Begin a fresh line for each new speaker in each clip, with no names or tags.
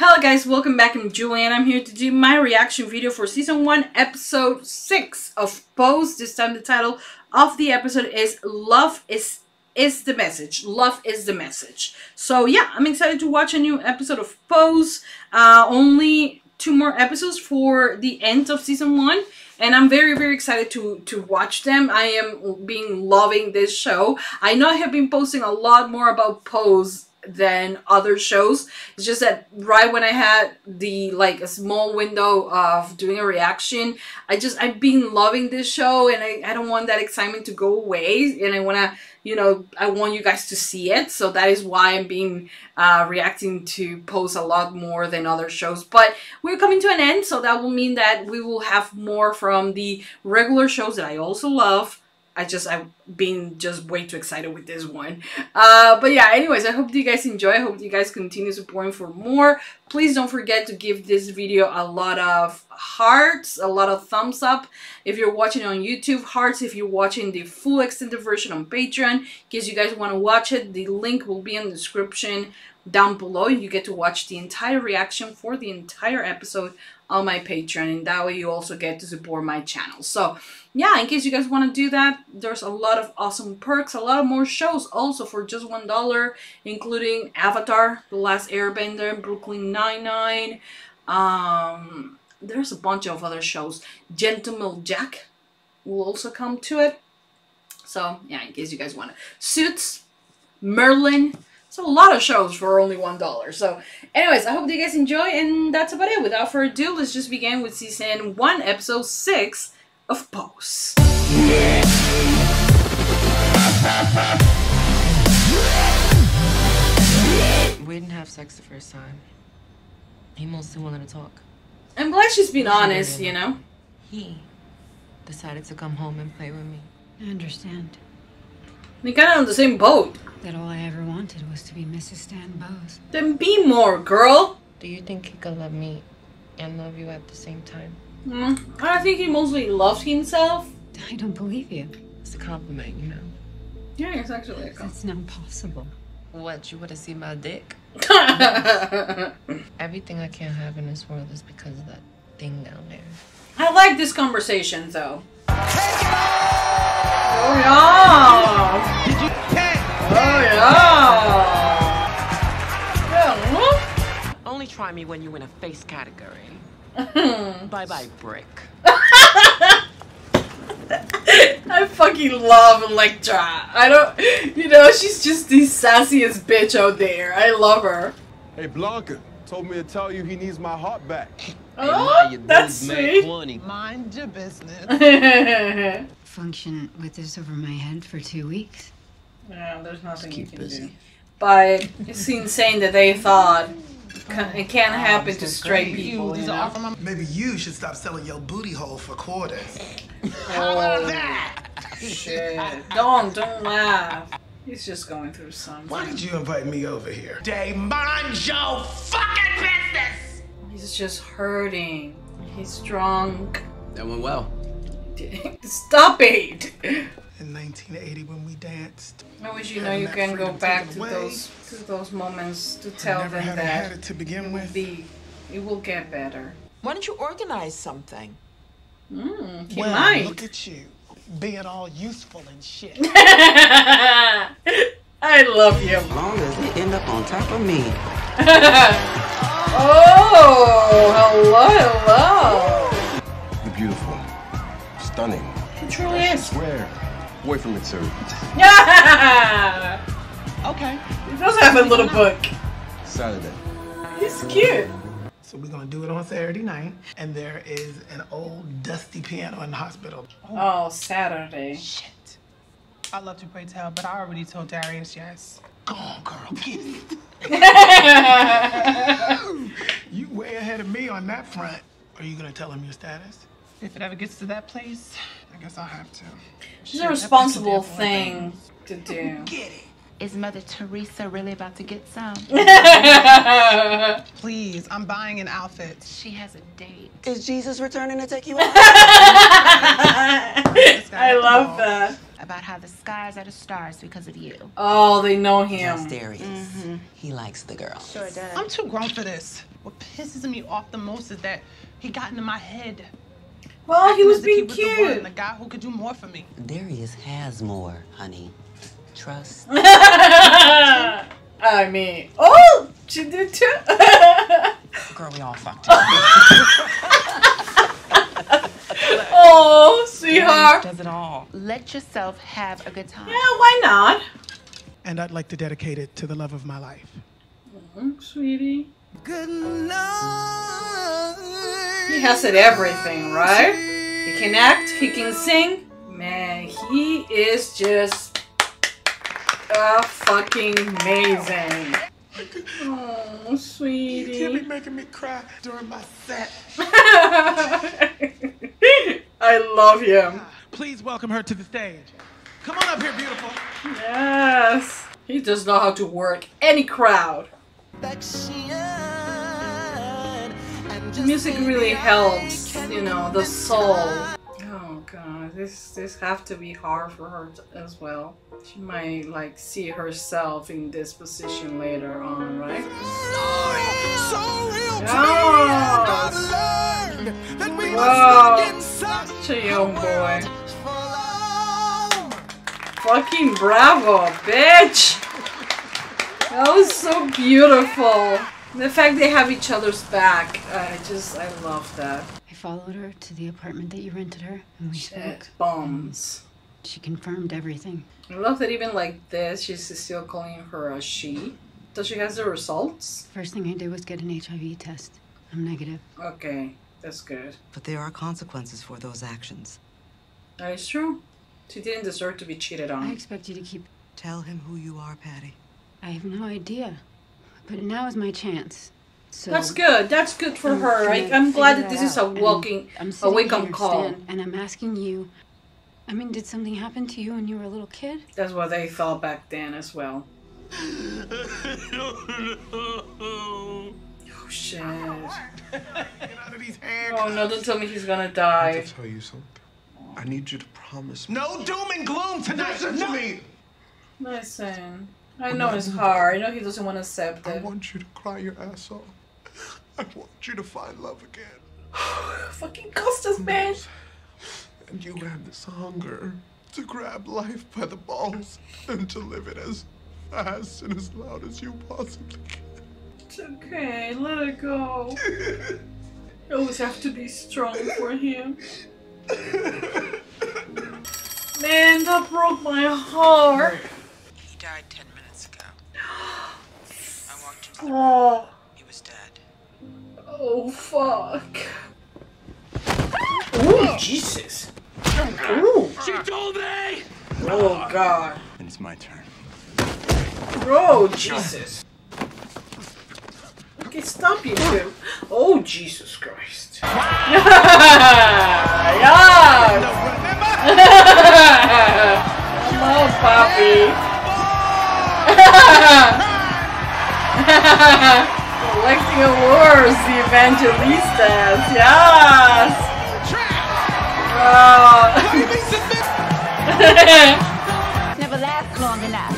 Hello guys, welcome back. I'm Julie and I'm here to do my reaction video for season 1 episode 6 of Pose. This time the title of the episode is Love is the Message. Love is the Message. So yeah, I'm excited to watch a new episode of Pose. Only 2 more episodes for the end of season 1. And I'm very excited to watch them. I am loving this show. I know I have been posting a lot more about Pose than other shows. It's just that right when I had the a small window of doing a reaction, I've been loving this show, and I don't want that excitement to go away, and I want you guys to see it. So that is why I'm being reacting to Pose a lot more than other shows. But we're coming to an end, so that will mean that we will have more from the regular shows that I also love. I've been just way too excited with this one. But yeah, anyways, I hope you guys enjoy. I hope you guys continue supporting for more. Please don't forget to give this video a lot of hearts, a lot of thumbs up. If you're watching on YouTube, hearts if you're watching the full extended version on Patreon. In case you guys want to watch it, the link will be in the description down below. You get to watch the entire reaction for the entire episode on my Patreon, and that way you also get to support my channel. So yeah, in case you guys want to do that, there's a lot of awesome perks, a lot of more shows also for just $1, including Avatar, The Last Airbender, Brooklyn Nine-Nine. There's a bunch of other shows. Gentleman Jack will also come to it. So yeah, in case you guys want to. Suits, Merlin. So a lot of shows for only $1. So anyways, I hope you guys enjoy, and that's about it. Without further ado, let's just begin with season 1, episode 6 of Pose.
We didn't have sex the first time. He mostly wanted to talk.
I'm glad she's been honest, you know.
He decided to come home and play with me.
I understand.
We got on the same boat.
That all I ever wanted was to be Mrs. Stan Bowes.
Then be more, girl.
Do you think he could love me and love you at the same time?
I think he mostly loves himself.
I don't believe you.
It's a compliment, you know.
Yeah, it's actually a compliment.
That's not possible.
What, you wanna see my dick? Everything I can't have in this world is because of that thing down there.
I like this conversation, though. Oh yeah!
Did you pay?
Oh yeah!
Only try me when you're in a face category. Bye-bye, brick.
I fucking love Elektra. I don't, she's just the sassiest bitch out there. I love her.
Hey, Blanca told me to tell you he needs my heart back.
Oh, that's sweet.
Mind your business.
Function with this over my head for 2 weeks.
Yeah, there's nothing you can do. But it's insane that they thought it can't happen to straight people, you know?
Maybe you should stop selling your booty hole for quarters.
How about that? Shit. Don't laugh. He's just going through something.
Why did you invite me over here? They mind your fucking business!
He's just hurting. He's drunk.
That went well.
Stop it!
In 1980 when we danced.
I wish you can go back to those moments to tell them that
had it to begin with.
It will get better.
Why don't you organize something?
He
well,
might.
Look at you, being all useful and shit.
I love you.
As long as they end up on top of me.
Oh, hello.
You're beautiful. Stunning.
He truly
I
is.
swear. Away from it, sir.
Yeah.
Okay.
He does have a little book.
Saturday.
He's cute.
So we're gonna do it on Saturday night, and there is an old dusty piano in the hospital.
Oh, Saturday.
Shit. I'd love to pray tell, but I already told Darius yes.
Go on, girl, get it. You way ahead of me on that front. Are you gonna tell him your status?
If it ever gets to that place, I guess I'll have to.
It's a responsible thing to do.
Get it.
Is Mother Teresa really about to get some? Please, I'm buying an outfit. She has a date.
Is Jesus returning to take you out?
I love that.
About how the skies are the stars because of you.
Oh, they know him.
Just Darius. He likes the girl.
Sure does. I'm too grown for this. What pisses me off the most is that he got into my head.
Well, he was being
The
cute.
the guy who could do more for me.
Darius has more, honey. Trust.
I mean, oh, she did too.
Girl, we all fucked.
Oh, sweetheart.
Does it all.
Let yourself have a good time.
Yeah, why not?
And I'd like to dedicate it to the love of my life.
Sweetie.
Good night.
He has it everything, right? He can act, he can sing. Man, he is just fucking amazing. Oh, sweetie.
You can't be making me cry during my set.
I love him.
Please welcome her to the stage. Come on up here, beautiful.
Yes. He does know how to work any crowd. The music really helps, you know, the soul. Oh god, this have to be hard for her as well. She might like see herself in this position later on, right? Yes. Wow, such a young boy. Fucking bravo, bitch! That was so beautiful. The fact they have each other's back, I love that.
I followed her to the apartment that you rented her, and we spoke.
Shit, bombs.
She confirmed everything.
I love that even like this, she's still calling her a she. Does she has the results?
First thing I did was get an HIV test. I'm negative.
Okay, that's good.
But there are consequences for those actions.
That is true. She didn't deserve to be cheated
I
on.
expect you to keep...
Tell him who you are, Patty.
I have no idea. But now is my chance. So
That's good. That's good for her.
gonna
I'm glad
figure
that this
that
is a
out.
walking,
I'm
a
sitting
wake-up
here,
call.
Stan, and I'm asking you, I mean, did something happen to you when you were a little kid?
That's what they thought back then as well. Oh shit.
Get out of these hands.
Oh no, don't tell me he's gonna
I
die.
have to tell you something. I need you to promise me.
No doom and gloom tonight.
Listen to me.
Listen, I know it's hard. I know he doesn't want to accept
I
it.
want you to cry your ass off. I want you to find love again.
Fucking Costas, man.
And you have this hunger to grab life by the balls and to live it as fast and as loud as you possibly can.
It's okay, let it go. You always have to be strong for him. Man, that broke my heart.
He died 10 minutes ago. I walked into the room.
Oh,
He was dead.
oh fuck. Oh, Jesus. Ooh.
She told me!
Oh, God.
And it's my turn.
Oh, Jesus. Okay, stop you two. Oh, Jesus Christ. Yeah! Hello, Poppy. Collecting awards, the Evangelistas. Yes.
Never lasts long enough.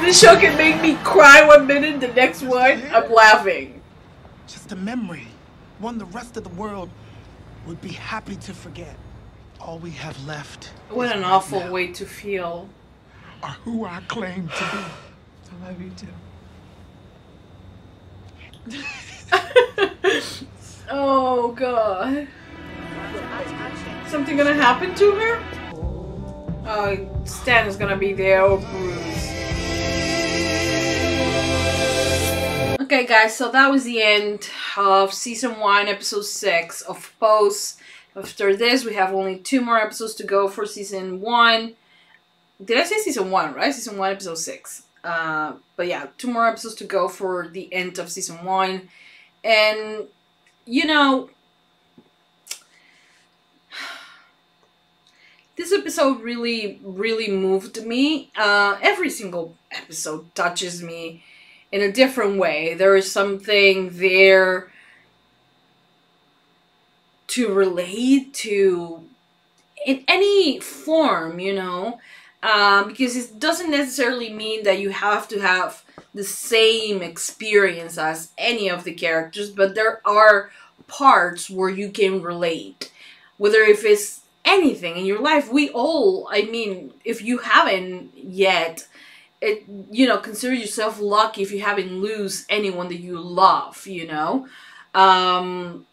This show can make me cry 1 minute, the next one, I'm laughing.
Just a memory. One the rest of the world would be happy to forget. All we have left
What
is
an
right
awful
now.
way to feel.
Are who I claim to be.
I love you too.
Oh, God. Something gonna happen to her? Oh, Stan is gonna be there. Oh, Bruce. Okay, guys, so that was the end of season 1, episode 6 of Pose. After this, we have only 2 more episodes to go for season 1. Did I say season 1, right? Season 1, episode 6. But yeah, 2 more episodes to go for the end of season 1. And, you know, this episode really, really moved me. Every single episode touches me in a different way. There is something there to relate to in any form, you know, because it doesn't necessarily mean that you have to have the same experience as any of the characters, but there are parts where you can relate, whether if it's anything in your life. We all, I mean, if you haven't yet, it, you know, consider yourself lucky if you haven't lose anyone that you love, you know. And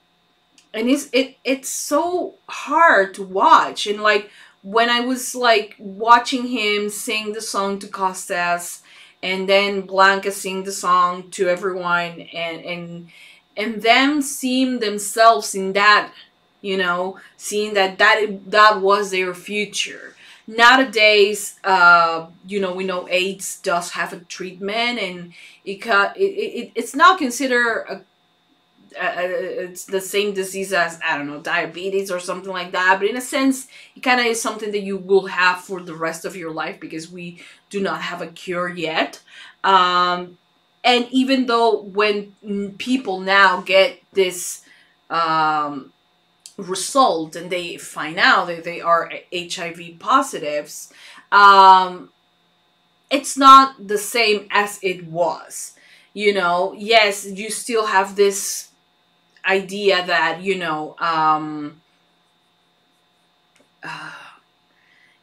it's so hard to watch. And like when I was like watching him sing the song to Costas, and then Blanca sing the song to everyone, and them seeing themselves in that, you know, seeing that was their future. Nowadays, you know, we know AIDS does have a treatment, and it's not considered a it's the same disease as, I don't know, diabetes or something like that, but in a sense it kind of is something that you will have for the rest of your life, because we do not have a cure yet. And even though when people now get this result and they find out that they are HIV positives, it's not the same as it was. You know, yes, you still have this idea that, you know,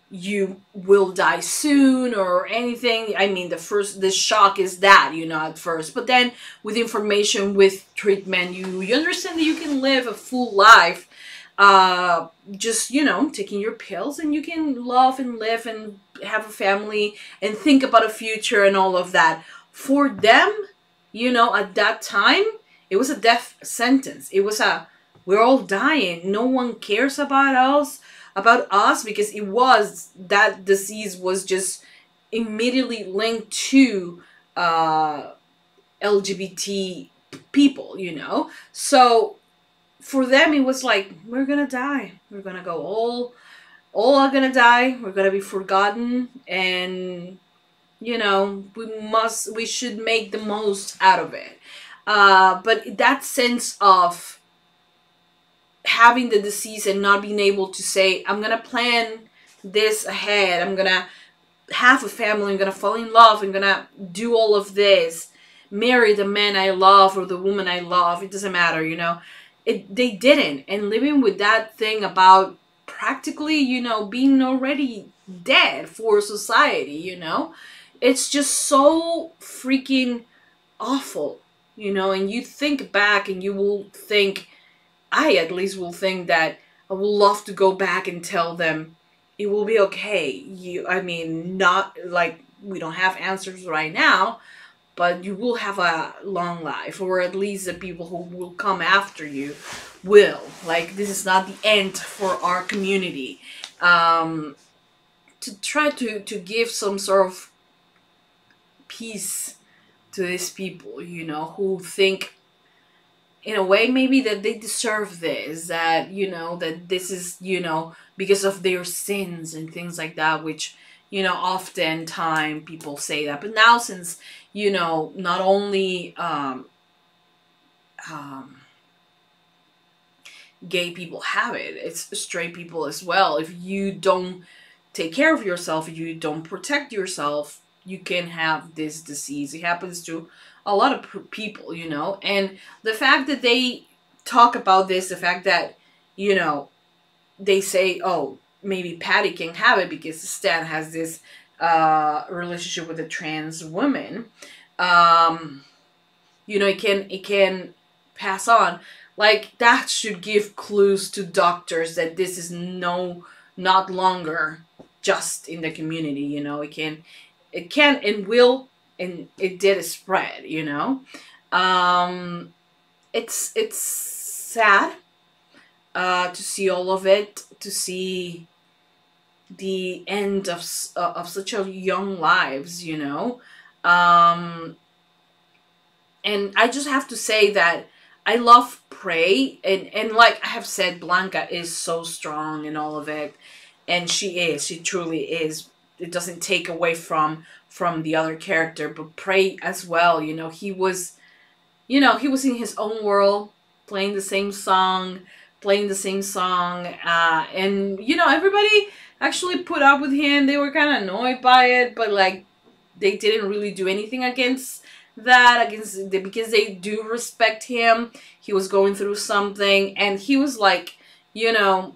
you will die soon or anything. I mean, the shock is that, you know, at first, but then with information, with treatment, you understand that you can live a full life, just, you know, taking your pills, and you can love and live and have a family and think about a future and all of that. For them, you know, at that time, it was a death sentence. It was we're all dying. No one cares about us, because it was, that disease was just immediately linked to LGBT people, you know. So for them, it was like, we're gonna die. We're gonna go all are gonna die. We're gonna be forgotten, and you know, we should make the most out of it. But that sense of having the disease and not being able to say, I'm gonna plan this ahead, I'm gonna have a family, I'm gonna fall in love, I'm gonna do all of this, marry the man I love or the woman I love, it doesn't matter, you know. They didn't. And living with that thing about practically, you know, being already dead for society, you know, it's just so freaking awful, you know. And you think back and you will think, I at least will think that I would love to go back and tell them it will be okay. I mean, not like we don't have answers right now, but you will have a long life, or at least the people who will come after you will. Like, this is not the end for our community. To try to give some sort of peace to these people, you know, who think in a way maybe that they deserve this, that, you know, that this is, you know, because of their sins and things like that, which, you know, oftentimes people say that. But now, since, you know, not only gay people have it, it's straight people as well. If you don't take care of yourself, if you don't protect yourself, you can have this disease. It happens to a lot of people, you know. And the fact that they talk about this, the fact that, you know, they say, oh, maybe Patty can have it because Stan has this relationship with a trans woman, you know, it can pass on. Like, that should give clues to doctors that this is not longer just in the community, you know. It can and will, and it did spread, you know. It's sad to see all of it, to see the end of such a young lives, you know. And I just have to say that I love Prey, and like I have said, Blanca is so strong in all of it. and she truly is. It doesn't take away from the other character, but Prey as well, you know, he was in his own world, playing the same song, and you know, everybody actually put up with him. They were kind of annoyed by it, but like, they didn't really do anything against that, because they do respect him. He was going through something, and he was like, you know,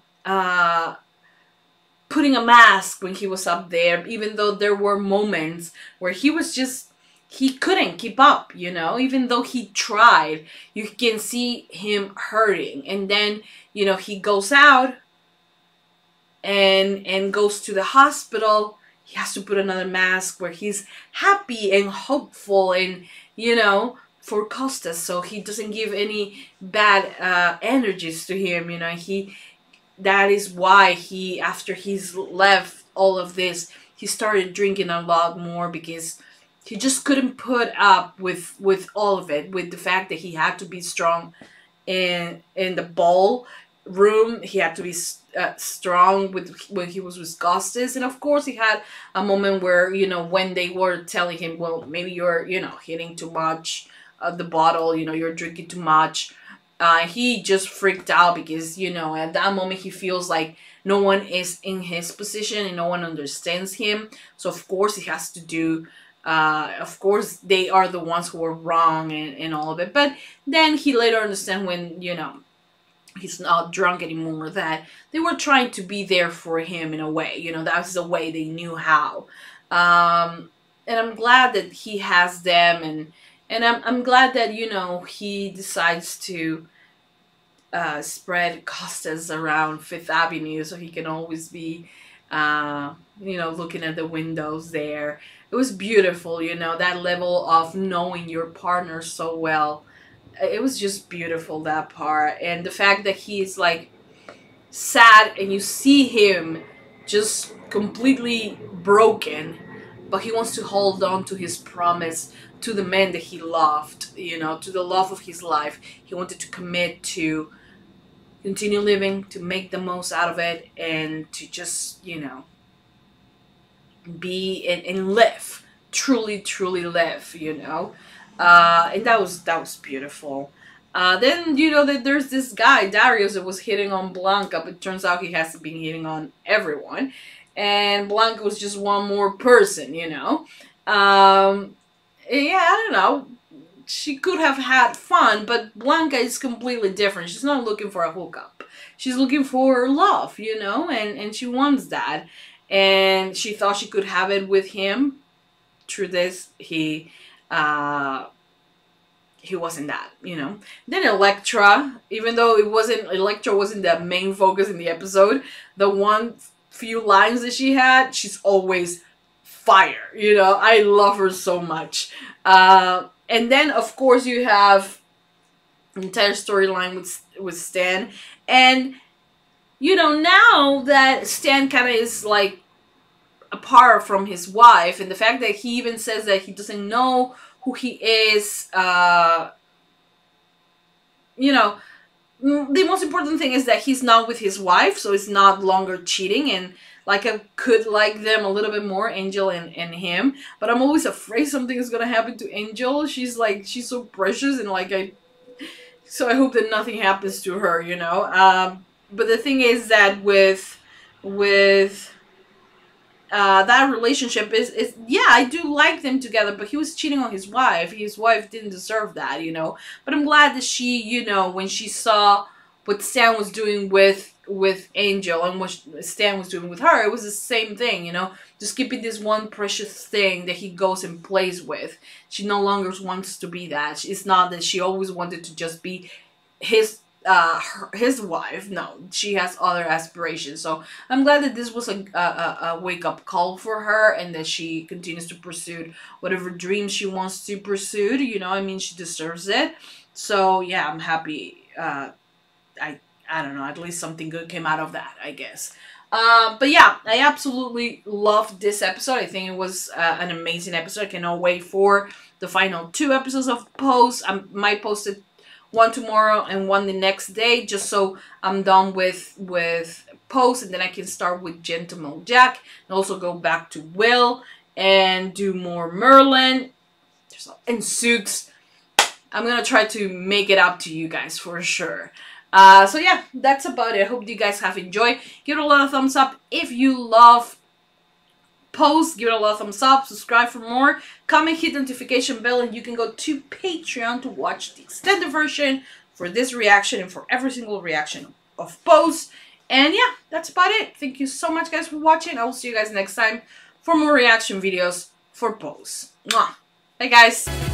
putting a mask when he was up there, even though there were moments where he couldn't keep up, you know, even though he tried. You can see him hurting, and then, you know, he goes out and goes to the hospital. He has to put another mask where he's happy and hopeful, and, you know, for Costas, so he doesn't give any bad energies to him, you know. That is why after he's left all of this, he started drinking a lot more, because he just couldn't put up with all of it, with the fact that he had to be strong in the ballroom. He had to be strong when he was with Costas. And of course, he had a moment where, you know, when they were telling him, well, maybe you're, you know, hitting too much the bottle, you know, you're drinking too much. He just freaked out, because, you know, at that moment he feels like no one is in his position and no one understands him. So of course he has to do, of course they are the ones who are wrong and all of it. But then he later understands, when, you know, he's not drunk anymore, that they were trying to be there for him in a way. You know, that's the way they knew how. And I'm glad that he has them, and I'm glad that, you know, he decides to spread Costas around Fifth Avenue, so he can always be, you know, looking at the windows there. It was beautiful, you know, that level of knowing your partner so well. It was just beautiful, that part. And the fact that he's like sad, and you see him just completely broken, but he wants to hold on to his promise to the man that he loved, you know, to the love of his life. He wanted to commit to continue living, to make the most out of it, and to just, you know, be and live, truly live, you know. And that was beautiful. Then, you know, that there's this guy, Darius, that was hitting on Blanca, but it turns out he has been hitting on everyone. And Blanca was just one more person, you know. Yeah, I don't know. She could have had fun, but Blanca is completely different. She's not looking for a hookup. She's looking for love, you know, and she wants that. And she thought she could have it with him. Through this, he wasn't that, you know. Then Elektra, even though Elektra wasn't the main focus in the episode, the one few lines that she had, she's always fire, you know. I love her so much. And then, of course, you have an entire storyline with Stan. And, you know, now that Stan kind of is, like, apart from his wife, and the fact that he even says that he doesn't know who he is, you know, the most important thing is that he's not with his wife, so it's not longer cheating. And like, I could like them a little bit more, Angel and him, but I'm always afraid something is gonna happen to Angel. She's so precious, and like, so I hope that nothing happens to her, you know. But the thing is that with that relationship is yeah, I do like them together, but he was cheating on his wife. His wife didn't deserve that, you know. But I'm glad that she, you know, when she saw what Stan was doing with Angel and what Stan was doing with her, it was the same thing, you know. Just keeping this one precious thing that he goes and plays with. She no longer wants to be that. It's not that she always wanted to just be his wife. No, she has other aspirations. So I'm glad that this was a wake-up call for her, and that she continues to pursue whatever dreams she wants to pursue. You know, I mean, she deserves it. So yeah, I'm happy. I don't know, at least something good came out of that, I guess. But yeah, I absolutely loved this episode. I think it was an amazing episode. I cannot wait for the final 2 episodes of Pose. I might post it one tomorrow and one the next day, just so I'm done with Pose, and then I can start with Gentleman Jack and also go back to Will and do more Merlin and Suits. I'm gonna try to make it up to you guys for sure. So yeah, that's about it. I hope you guys have enjoyed. Give it a lot of thumbs up if you love Pose. Give it a lot of thumbs up. Subscribe for more. Comment, hit the notification bell, and you can go to Patreon to watch the extended version for this reaction and for every single reaction of Pose. And yeah, that's about it. Thank you so much, guys, for watching. I will see you guys next time for more reaction videos for Pose. Mwah. Bye, guys.